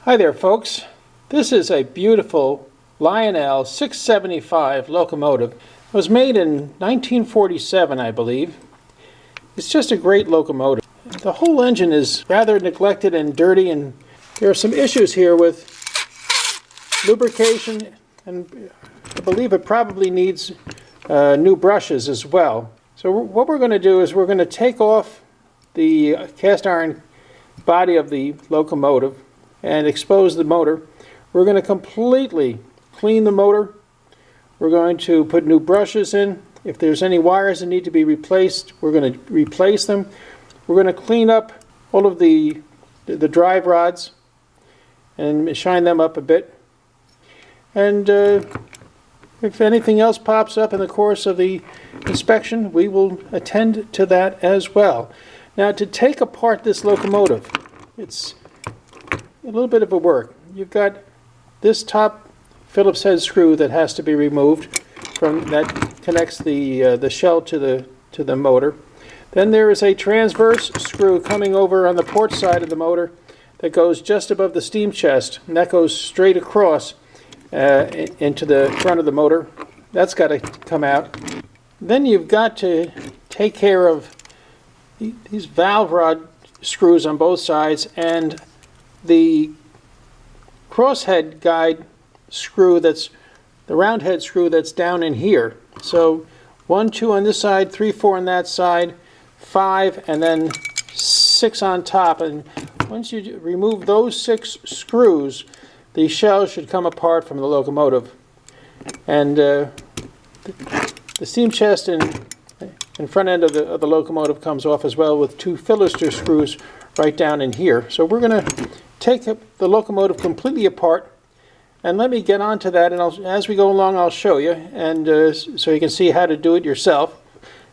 Hi there, folks. This is a beautiful Lionel 675 locomotive. It was made in 1947, I believe. It's just a great locomotive. The whole engine is rather neglected and dirty, and there are some issues here with lubrication, and I believe it probably needs new brushes as well. So what we're going to do is we're going to take off the cast iron body of the locomotive and expose the motor. We're going to completely clean the motor. We're going to put new brushes in. If there's any wires that need to be replaced, we're going to replace them. We're going to clean up all of the drive rods and shine them up a bit. And if anything else pops up in the course of the inspection, we will attend to that as well. Now, to take apart this locomotive, it's a little bit of a work. You've got this top Phillips head screw that has to be removed that connects the shell to the motor. Then there is a transverse screw coming over on the port side of the motor that goes just above the steam chest, and that goes straight across into the front of the motor. That's got to come out. Then you've got to take care of these valve rod screws on both sides and the crosshead guide screw, that's the round head screw that's down in here. So 1, 2 on this side, 3, 4 on that side, 5, and then 6 on top. And once you remove those 6 screws, the shell should come apart from the locomotive. And the steam chest and front end of the locomotive comes off as well, with 2 Phillister screws right down in here. So we're going to take the locomotive completely apart, and let me get on to that, and as we go along I'll show you, and so you can see how to do it yourself.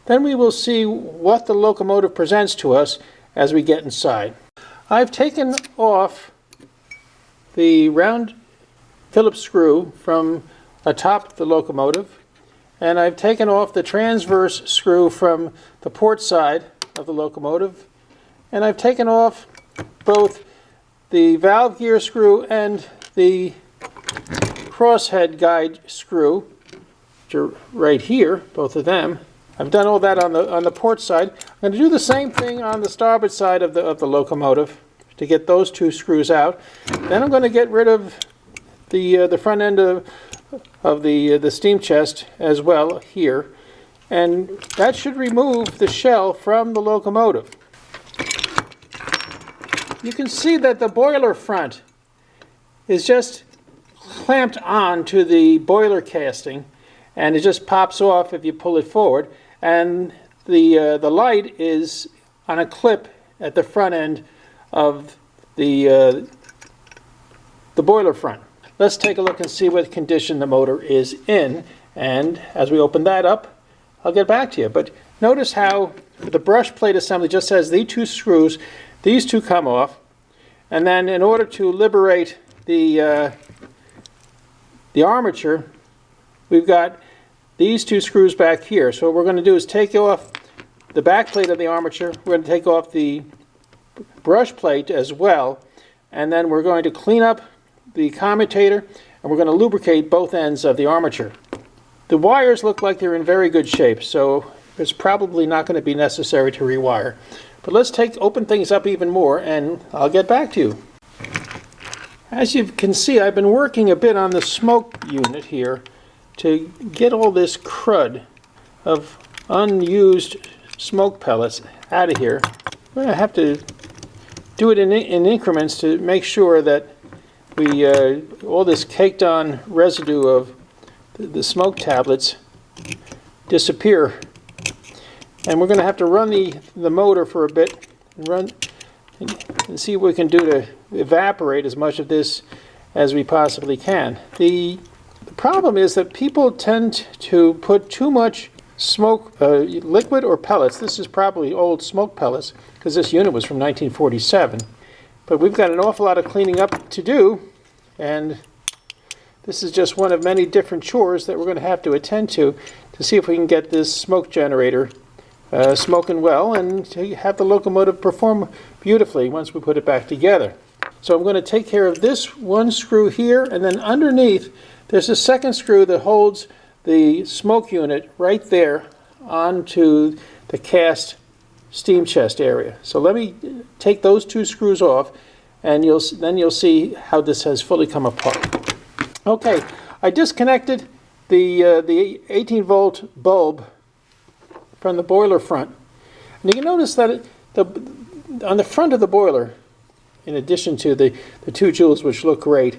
Then we will see what the locomotive presents to us as we get inside. I've taken off the round Phillips screw from atop the locomotive, and I've taken off the transverse screw from the port side of the locomotive, and I've taken off both the valve gear screw and the crosshead guide screw, which are right here, both of them. I've done all that on the port side. I'm going to do the same thing on the starboard side of the locomotive to get those 2 screws out. Then I'm going to get rid of the front end of the steam chest as well here, and that should remove the shell from the locomotive. You can see that the boiler front is just clamped on to the boiler casting, and it just pops off if you pull it forward, and the light is on a clip at the front end of the boiler front. Let's take a look and see what condition the motor is in, and as we open that up I'll get back to you. But notice how the brush plate assembly just has these 2 screws. These 2 come off, and then in order to liberate the armature, we've got these 2 screws back here. So what we're going to do is take off the back plate of the armature, we're going to take off the brush plate as well, and then we're going to clean up the commutator, and we're going to lubricate both ends of the armature. The wires look like they're in very good shape, so it's probably not going to be necessary to rewire. But let's open things up even more, and I'll get back to you. As you can see, I've been working a bit on the smoke unit here to get all this crud of unused smoke pellets out of here. I'm going to have to do it in increments to make sure that we all this caked on residue of the smoke tablets disappear. And we're going to have to run the motor for a bit and see what we can do to evaporate as much of this as we possibly can. The problem is that people tend to put too much smoke, liquid or pellets. This is probably old smoke pellets, because this unit was from 1947. But we've got an awful lot of cleaning up to do, and this is just one of many different chores that we're going to have to attend to see if we can get this smoke generator smoking well and to have the locomotive perform beautifully once we put it back together. So I'm going to take care of this one screw here, and then underneath there's a second screw that holds the smoke unit right there onto the cast steam chest area. So let me take those two screws off, and then you'll see how this has fully come apart. Okay, I disconnected the 18-volt bulb from the boiler front. And you can notice that on the front of the boiler, in addition to the 2 jewels which look great,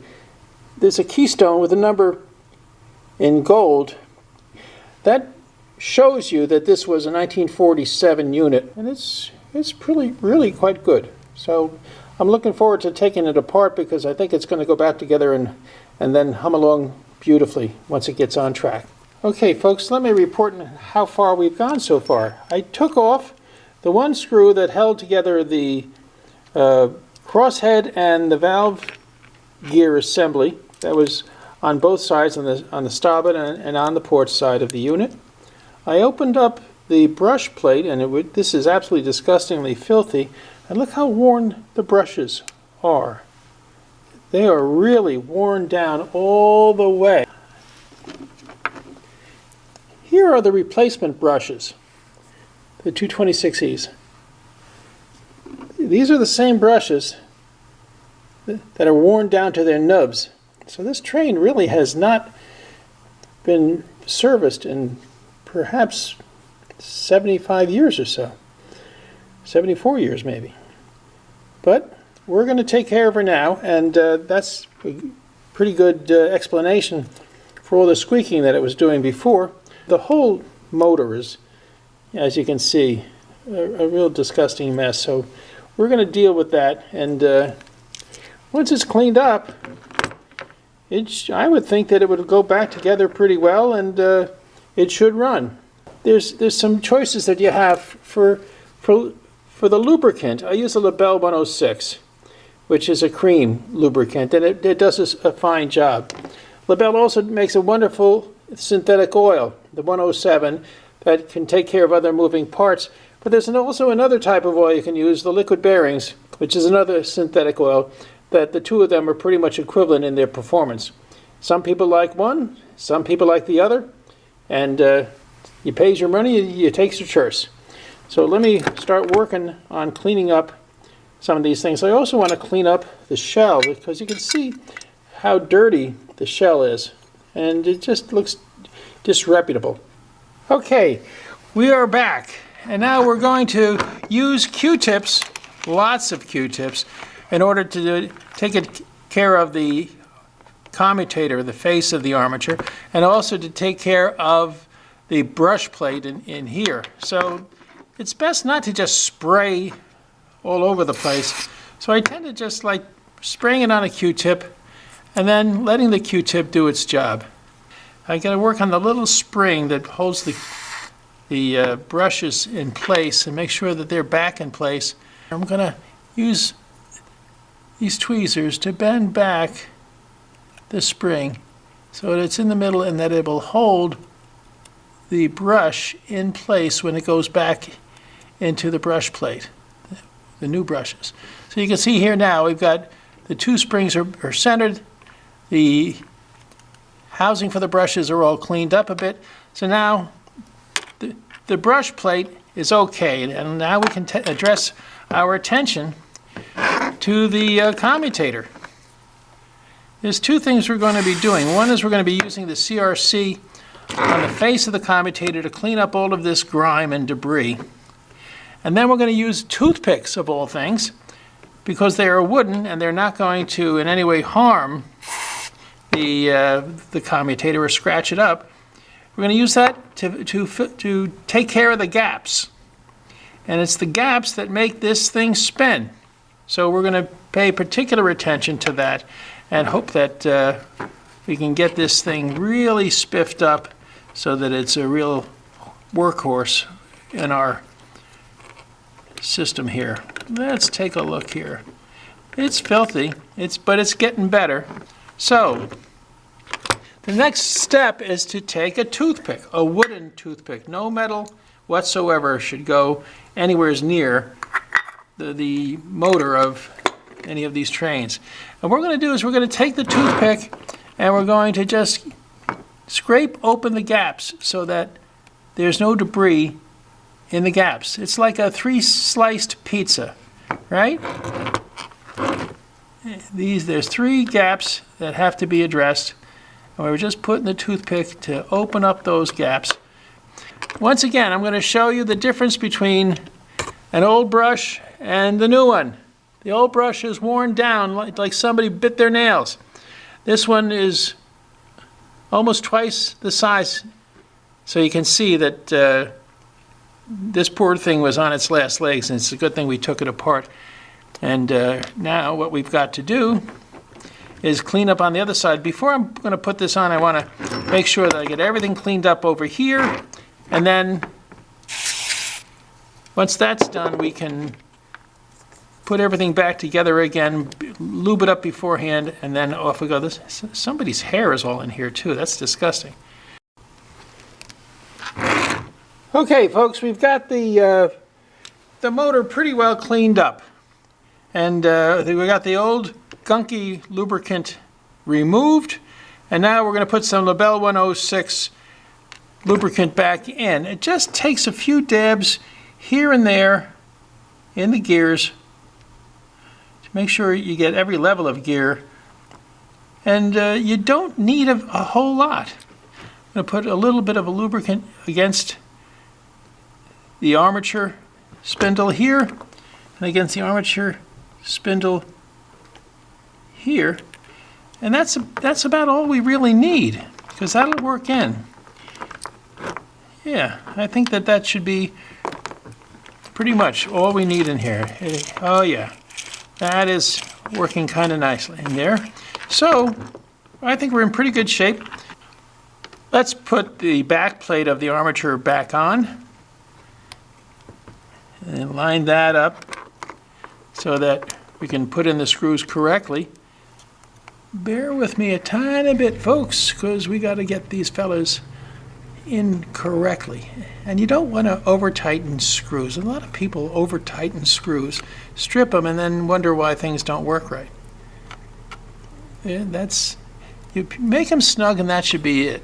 there's a keystone with a number in gold. That shows you that this was a 1947 unit, and it's really quite good. So I'm looking forward to taking it apart, because I think it's going to go back together and then hum along beautifully once it gets on track. Okay folks, let me report how far we've gone so far. I took off the one screw that held together the crosshead and the valve gear assembly that was on both sides, on the starboard and on the port side of the unit. I opened up the brush plate, and this is absolutely disgustingly filthy, and look how worn the brushes are. They are really worn down all the way. Here are the replacement brushes, the 226Es. These are the same brushes that are worn down to their nubs. So this train really has not been serviced in perhaps 75 years or so. 74 years maybe. But we're going to take care of her now, and that's a pretty good explanation for all the squeaking that it was doing before. The whole motor is, as you can see, a real disgusting mess. So we're going to deal with that, and once it's cleaned up, I would think that it would go back together pretty well, and it should run. There's some choices that you have for the lubricant. I use a Labelle 106, which is a cream lubricant, and it does a fine job. Labelle also makes a wonderful synthetic oil, the 107, that can take care of other moving parts. But there's also another type of oil you can use, the liquid bearings, which is another synthetic oil, that the two of them are pretty much equivalent in their performance. Some people like one, some people like the other, and you pays your money, you takes your choice. So let me start working on cleaning up some of these things. I also want to clean up the shell, because you can see how dirty the shell is, and it just looks disreputable. Okay, we are back, and now we're going to use Q-tips, lots of Q-tips, in order to take care of the commutator, the face of the armature, and also to take care of the brush plate in here. So it's best not to just spray all over the place. So I tend to just like spraying it on a Q-tip and then letting the Q-tip do its job. I got to work on the little spring that holds the brushes in place and make sure that they're back in place. I'm going to use these tweezers to bend back the spring so that it's in the middle and that it will hold the brush in place when it goes back into the brush plate, the new brushes. So you can see here now we've got the two springs are centered, the housing for the brushes are all cleaned up a bit. So now the brush plate is okay, and now we can address our attention to the commutator. There's two things we're going to be doing. One is we're going to be using the CRC on the face of the commutator to clean up all of this grime and debris. And then we're going to use toothpicks, of all things, because they are wooden and they're not going to in any way harm the commutator or scratch it up. We're going to use that to take care of the gaps. And it's the gaps that make this thing spin. So we're going to pay particular attention to that and hope that we can get this thing really spiffed up so that it's a real workhorse in our system here. Let's take a look here. It's filthy, but it's getting better. So the next step is to take a toothpick, a wooden toothpick. No metal whatsoever should go anywhere near the motor of any of these trains. And what we're going to do is we're going to take the toothpick and we're going to just scrape open the gaps so that there's no debris in the gaps. It's like a 3-sliced pizza, right? There's 3 gaps that have to be addressed, and we're just putting the toothpick to open up those gaps. Once again, I'm going to show you the difference between an old brush and the new one. The old brush is worn down like somebody bit their nails. This one is almost twice the size, so you can see that this poor thing was on its last legs, and it's a good thing we took it apart. And now what we've got to do is clean up on the other side. Before I'm going to put this on, I want to make sure that I get everything cleaned up over here, and then once that's done, we can put everything back together again, lube it up beforehand, and then off we go. Somebody's hair is all in here too. That's disgusting. Okay, folks, we've got the motor pretty well cleaned up, and we got the old gunky lubricant removed, and now we're going to put some Labelle 106 lubricant back in. It just takes a few dabs here and there in the gears to make sure you get every level of gear, and you don't need a whole lot. I'm going to put a little bit of a lubricant against the armature spindle here and against the armature spindle here, and that's about all we really need, because that'll work in. Yeah, I think that should be pretty much all we need in here. Oh yeah, that is working kind of nicely in there. So I think we're in pretty good shape. Let's put the back plate of the armature back on and line that up so that we can put in the screws correctly. Bear with me a tiny bit, folks, because we got to get these fellas in correctly. And you don't want to over-tighten screws. A lot of people over-tighten screws, strip them, and then wonder why things don't work right. Yeah, you make them snug, and that should be it.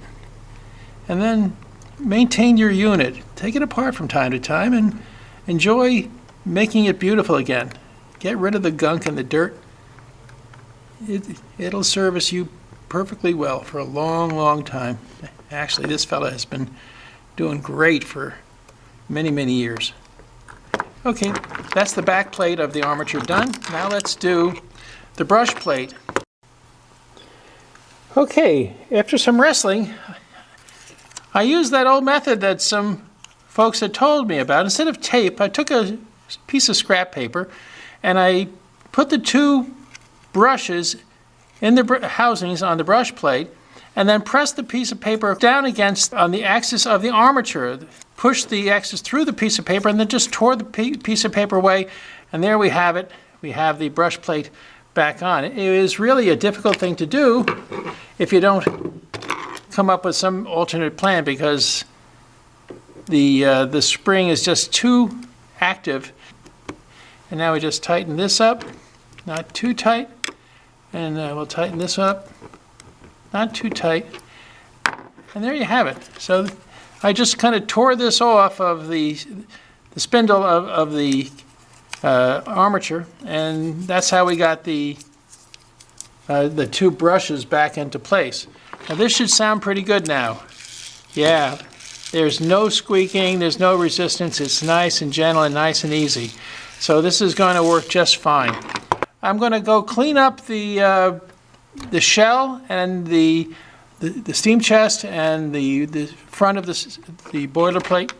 And then maintain your unit. Take it apart from time to time and enjoy making it beautiful again. Get rid of the gunk and the dirt. It'll service you perfectly well for a long, long time. Actually, this fella has been doing great for many, many years. Okay, that's the back plate of the armature done. Now let's do the brush plate. Okay, after some wrestling, I used that old method that some folks had told me about. Instead of tape, I took a piece of scrap paper and I put the 2 brushes in the housings on the brush plate, and then pressed the piece of paper down against on the axis of the armature. Pushed the axis through the piece of paper and then just tore the piece of paper away, and there we have it. We have the brush plate back on. It is really a difficult thing to do if you don't come up with some alternate plan, because the spring is just too active. And now we just tighten this up, not too tight, and we'll tighten this up, not too tight, and there you have it. So I just kind of tore this off of the spindle of the armature, and that's how we got the 2 brushes back into place. Now this should sound pretty good now. Yeah, there's no squeaking, there's no resistance, it's nice and gentle and nice and easy. So this is going to work just fine. I'm going to go clean up the shell and the steam chest and the front of the boiler plate,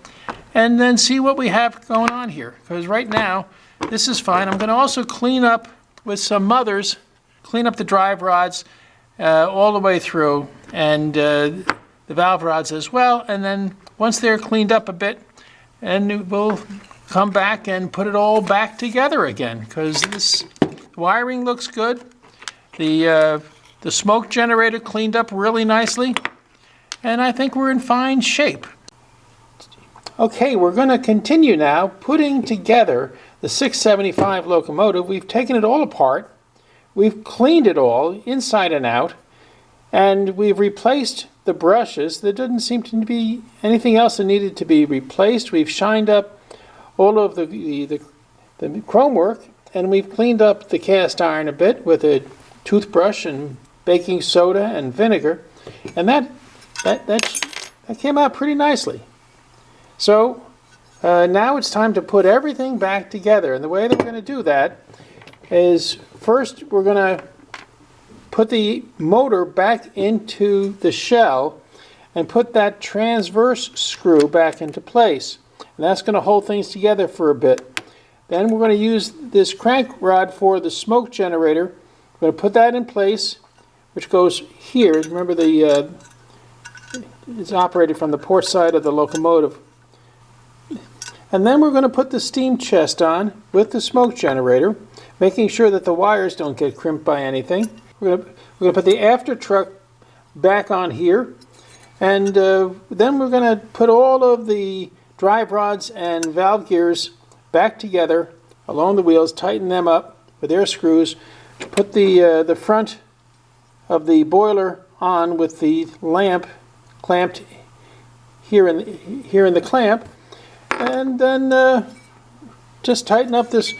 and then see what we have going on here. Because right now, this is fine. I'm going to also clean up with some mothers, clean up the drive rods all the way through, and the valve rods as well. And then once they're cleaned up a bit, and we'll come back and put it all back together again, because this wiring looks good. The smoke generator cleaned up really nicely, and I think we're in fine shape. Okay, we're going to continue now putting together the 675 locomotive, we've taken it all apart, we've cleaned it all inside and out, and we've replaced the brushes. There didn't seem to be anything else that needed to be replaced. We've shined up all of the chrome work, and we've cleaned up the cast iron a bit with a toothbrush and baking soda and vinegar, and that came out pretty nicely. So now it's time to put everything back together, and the way that we're going to do that is first we're going to put the motor back into the shell and put that transverse screw back into place. And that's going to hold things together for a bit. Then we're going to use this crank rod for the smoke generator. We're going to put that in place, which goes here. Remember, it's operated from the port side of the locomotive. And then we're going to put the steam chest on with the smoke generator, making sure that the wires don't get crimped by anything. We're going to put the after truck back on here, and then we're going to put all of the drive rods and valve gears back together along the wheels, tighten them up with their screws, put the front of the boiler on with the lamp clamped here in the clamp, and then just tighten up this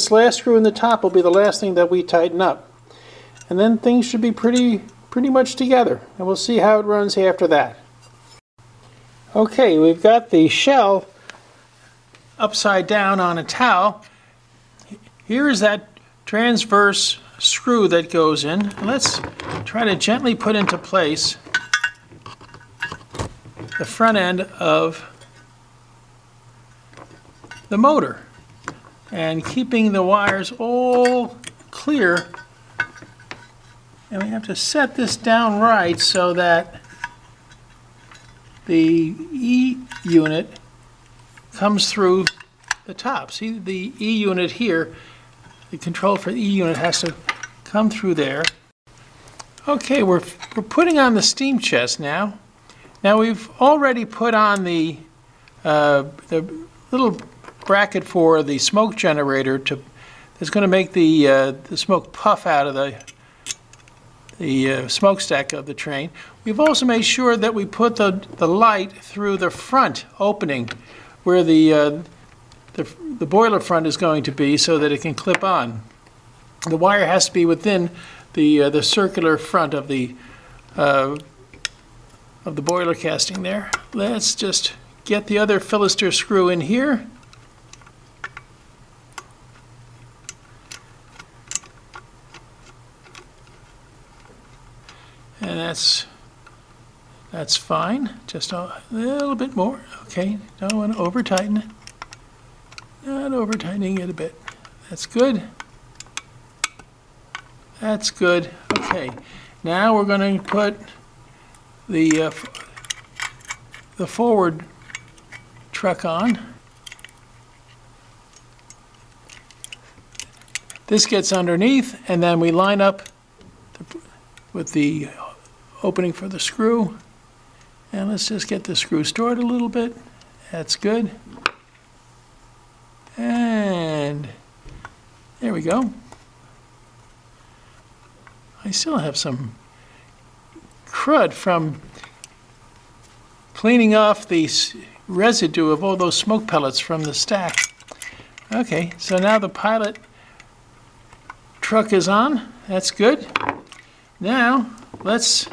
last screw in the top will be the last thing that we tighten up. And then things should be pretty much together, and we'll see how it runs after that. Okay, we've got the shell upside down on a towel. Here is that transverse screw that goes in. Let's try to gently put into place the front end of the motor, and keeping the wires all clear. And we have to set this down right so that the E unit comes through the top. See the E unit here, the control for the E unit has to come through there. Okay, we're putting on the steam chest now. Now we've already put on the little bracket for the smoke generator that's going to make the smoke puff out of the smokestack of the train. We've also made sure that we put the light through the front opening where the boiler front is going to be, so that it can clip on. The wire has to be within the circular front of the boiler casting there. Let's just get the other fillister screw in here. And that's fine. Just a little bit more. Okay, don't want to over tighten it. Not over tightening it a bit. That's good. That's good. Okay, now we're going to put the forward truck on. This gets underneath, and then we line up with the opening for the screw, and let's just get the screw stored a little bit. That's good. And there we go. I still have some crud from cleaning off the residue of all those smoke pellets from the stack. Okay, so now the pilot truck is on. That's good. Now this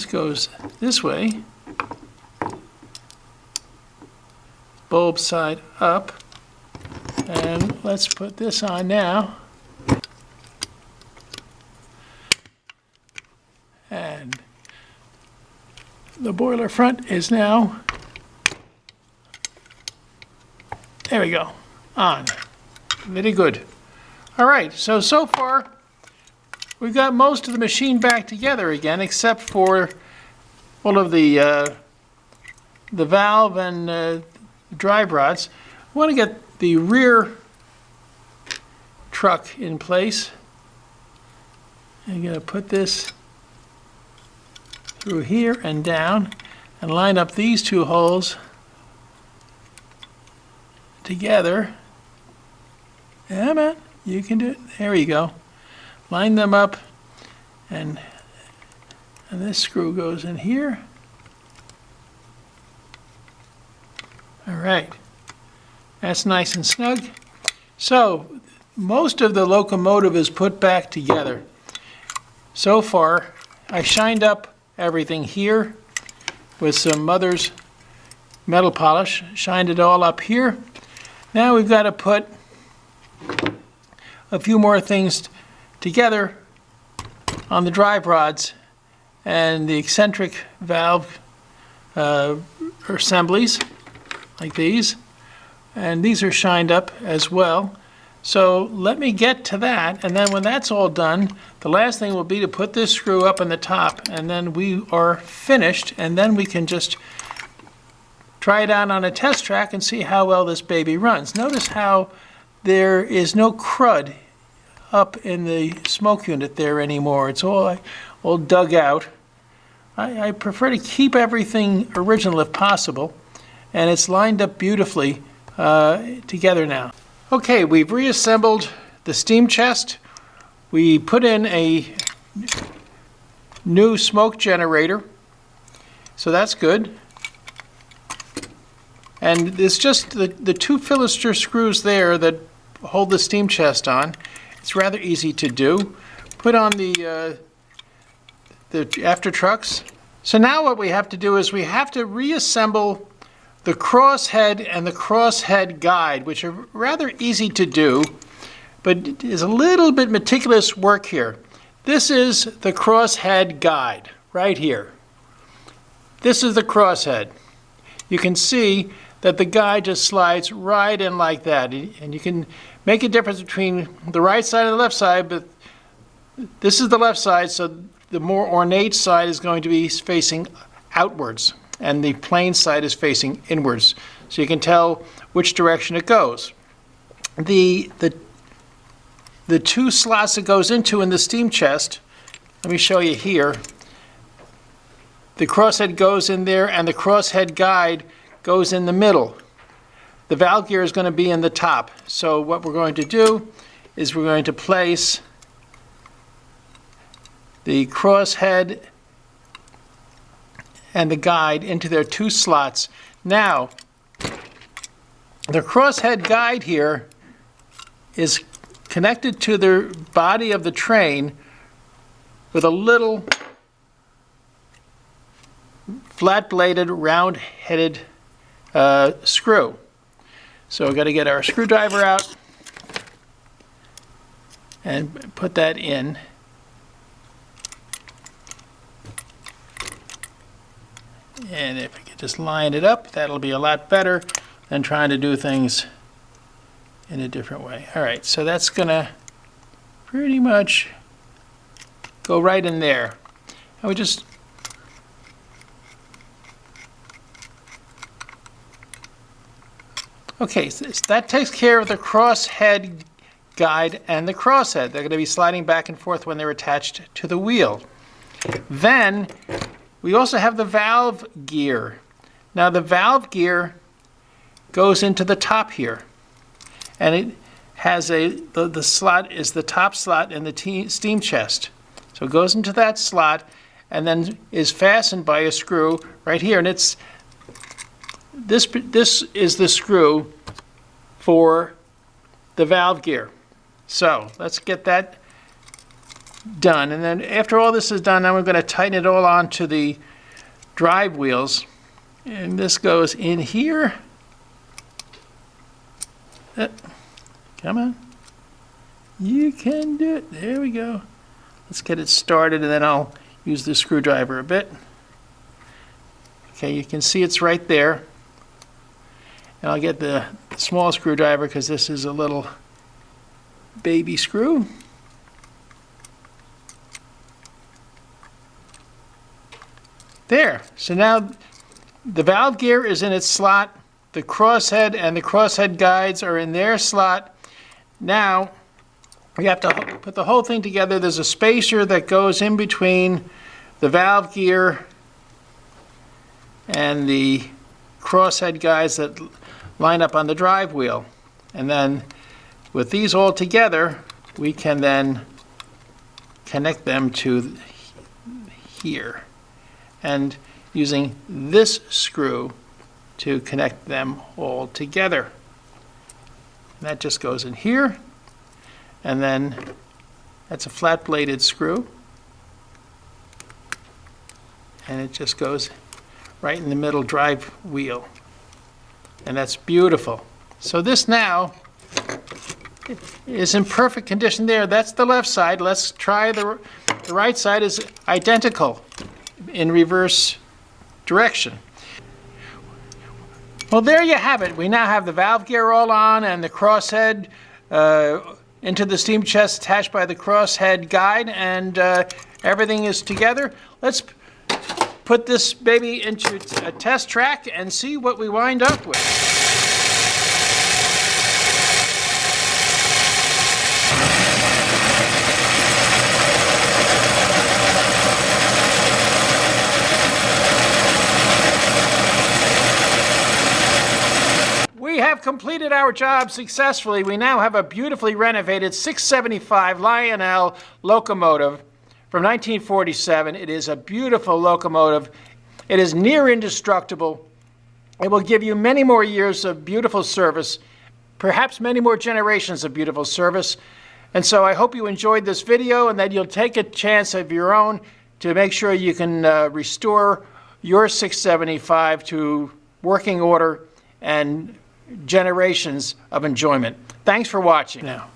goes this way, bulb side up, and let's put this on now. And the boiler front is now, there we go, on. Very good. All right, so far we've got most of the machine back together again, except for all of the valve and drive rods. I want to get the rear truck in place. I'm going to put this through here and down and line up these two holes together. Yeah, man, you can do it. There you go. Line them up, and this screw goes in here. All right, that's nice and snug. So most of the locomotive is put back together. So far, I shined up everything here with some mother's metal polish, shined it all up here. Now we've got to put a few more things together on the drive rods and the eccentric valve assemblies like these, and these are shined up as well. So let me get to that, and then when that's all done, the last thing will be to put this screw up on the top, and then we are finished, and then we can just try it out on a test track and see how well this baby runs. Notice how there is no crud up in the smoke unit there anymore. It's all dug out. I prefer to keep everything original if possible, and it's lined up beautifully together now. Okay, we've reassembled the steam chest. We put in a new smoke generator, so that's good. And it's just the two Philister screws there that hold the steam chest on. It's rather easy to do. Put on the after trucks. So now what we have to do is we have to reassemble the crosshead and the crosshead guide, which are rather easy to do, but is a little bit meticulous work here. This is the crosshead guide right here. This is the crosshead. You can see that the guide just slides right in like that, and you can make a difference between the right side and the left side, but this is the left side, so the more ornate side is going to be facing outwards, and the plain side is facing inwards, so you can tell which direction it goes. The two slots it goes into in the steam chest, let me show you here. The crosshead goes in there, and the crosshead guide goes in the middle. The valve gear is going to be in the top. So what we're going to do is we're going to place the crosshead and the guide into their two slots. Now, the crosshead guide here is connected to the body of the train with a little flat-bladed, round-headed screw. So we've got to get our screwdriver out and put that in. And if we can just line it up, that'll be a lot better than trying to do things in a different way. All right, so that's gonna pretty much go right in there. And we just okay, so that takes care of the crosshead guide and the crosshead. They're going to be sliding back and forth when they're attached to the wheel. Then we also have the valve gear. Now the valve gear goes into the top here, and it has the slot is the top slot in the steam chest. So it goes into that slot and then is fastened by a screw right here, and it's this is the screw for the valve gear. So let's get that done, and then after all this is done, now we're going to tighten it all onto the drive wheels, and this goes in here. Come on, you can do it. There we go. Let's get it started, and then I'll use the screwdriver a bit. Okay, you can see it's right there. And I'll get the small screwdriver because this is a little baby screw. There. So now the valve gear is in its slot. The crosshead and the crosshead guides are in their slot. Now we have to put the whole thing together. There's a spacer that goes in between the valve gear and the crosshead guides that line up on the drive wheel. And then with these all together, we can then connect them to here. And using this screw to connect them all together. And that just goes in here. And then that's a flat bladed screw. And it just goes right in the middle drive wheel. And that's beautiful. So this now is in perfect condition there. That's the left side. Let's try the right side. Is identical in reverse direction. Well, there you have it. We now have the valve gear all on and the crosshead into the steam chest attached by the crosshead guide, and everything is together. Let's put this baby into a test track and see what we wind up with. We have completed our job successfully. We now have a beautifully renovated 675 Lionel locomotive from 1947. It is a beautiful locomotive. It is near indestructible. It will give you many more years of beautiful service, perhaps many more generations of beautiful service. And so I hope you enjoyed this video and that you'll take a chance of your own to make sure you can restore your 675 to working order and generations of enjoyment. Thanks for watching. Now.